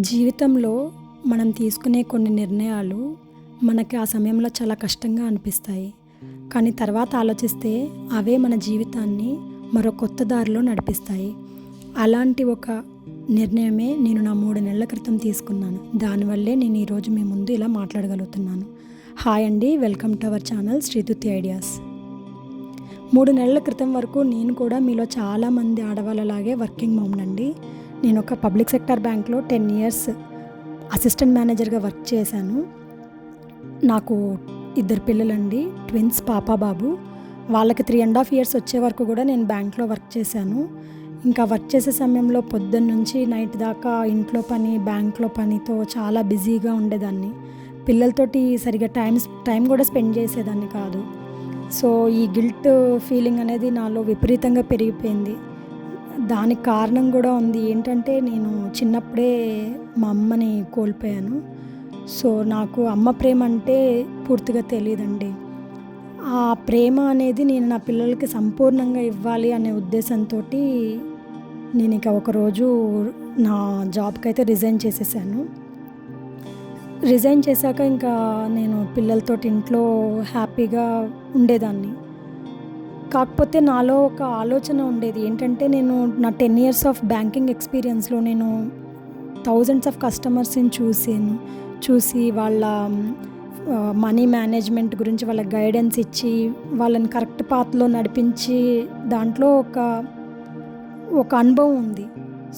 జీవితంలో మనం తీసుకునే కొన్ని నిర్ణయాలు మనకి ఆ సమయంలో చాలా కష్టంగా అనిపిస్తాయి. కానీ తర్వాత ఆలోచిస్తే అవే మన జీవితాన్ని మరో కొత్త దారిలో నడిపిస్తాయి. అలాంటి ఒక నిర్ణయమే నేను నా 3 నెలల క్రితం తీసుకున్నాను. దానివల్లే నేను ఈరోజు మీ ముందు ఇలా మాట్లాడగలుగుతున్నాను. హాయ్ అండి, welcome to our channel Shrituti ideas. 3 నెలల క్రితం వరకు నేను కూడా మీలో చాలామంది ఆడవాళ్ళలాగే వర్కింగ్ మామ్నండి. నేను ఒక పబ్లిక్ సెక్టర్ బ్యాంక్లో 10 ఇయర్స్ అసిస్టెంట్ మేనేజర్గా వర్క్ చేశాను. నాకు 2 పిల్లలండి, ట్విన్స్, పాప బాబు. వాళ్ళకి 3.5 ఇయర్స్ వచ్చే వరకు కూడా నేను బ్యాంక్లో వర్క్ చేశాను. ఇంకా వర్క్ చేసే సమయంలో పొద్దున్న నుంచి నైట్ దాకా ఇంట్లో పని, బ్యాంక్లో పనితో చాలా బిజీగా ఉండేదాన్ని. పిల్లలతోటి సరిగా టైం కూడా స్పెండ్ చేసేదాన్ని కాదు. సో ఈ గిల్ట్ ఫీలింగ్ అనేది నాలో విపరీతంగా పెరిగిపోయింది. దానికి కారణం కూడా ఉంది. ఏంటంటే నేను చిన్నప్పుడే మా అమ్మని కోల్పోయాను. సో నాకు అమ్మ ప్రేమ అంటే పూర్తిగా తెలియదండి. ఆ ప్రేమ అనేది నేను నా పిల్లలకి సంపూర్ణంగా ఇవ్వాలి అనే ఉద్దేశంతో నేను ఇక ఒకరోజు నా జాబ్కి అయితే రిజైన్ చేసేసాను. రిజైన్ చేశాక ఇంకా నేను పిల్లలతో ఇంట్లో హ్యాపీగా ఉండేదాన్ని. కాకపోతే నాలో ఒక ఆలోచన ఉండేది. ఏంటంటే నేను నా 10 ఇయర్స్ ఆఫ్ బ్యాంకింగ్ ఎక్స్పీరియన్స్లో నేను థౌజండ్స్ ఆఫ్ కస్టమర్స్ని చూసి వాళ్ళ మనీ మేనేజ్మెంట్ గురించి వాళ్ళకి గైడెన్స్ ఇచ్చి వాళ్ళని కరెక్ట్ పాత్లో నడిపించి దాంట్లో ఒక అనుభవం ఉంది.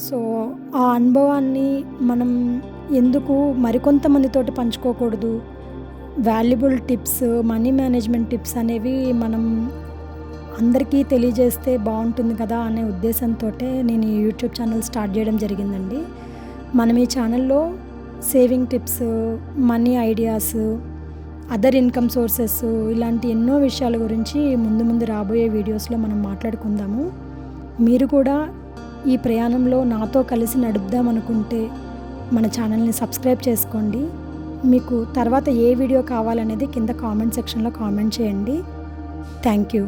సో ఆ అనుభవాన్ని మనం ఎందుకు మరికొంతమందితోటి పంచుకోకూడదు? Valuable tips, money management tips అనేవి మనం అందరికీ తెలియజేస్తే బాగుంటుంది కదా అనే ఉద్దేశంతో నేను ఈ యూట్యూబ్ ఛానల్ స్టార్ట్ చేయడం జరిగిందండి. మనం ఈ ఛానల్లో saving tips, money ideas, other income sources, ఇలాంటి ఎన్నో విషయాల గురించి ముందు రాబోయే వీడియోస్లో మనం మాట్లాడుకుందాము. మీరు కూడా ఈ ప్రయాణంలో నాతో కలిసి నడుపుదాం అనుకుంటే మన ఛానల్ని సబ్స్క్రైబ్ చేసుకోండి. మీకు తర్వాత ఏ వీడియో కావాలనేది కింద కామెంట్ సెక్షన్లో కామెంట్ చేయండి. Thank you.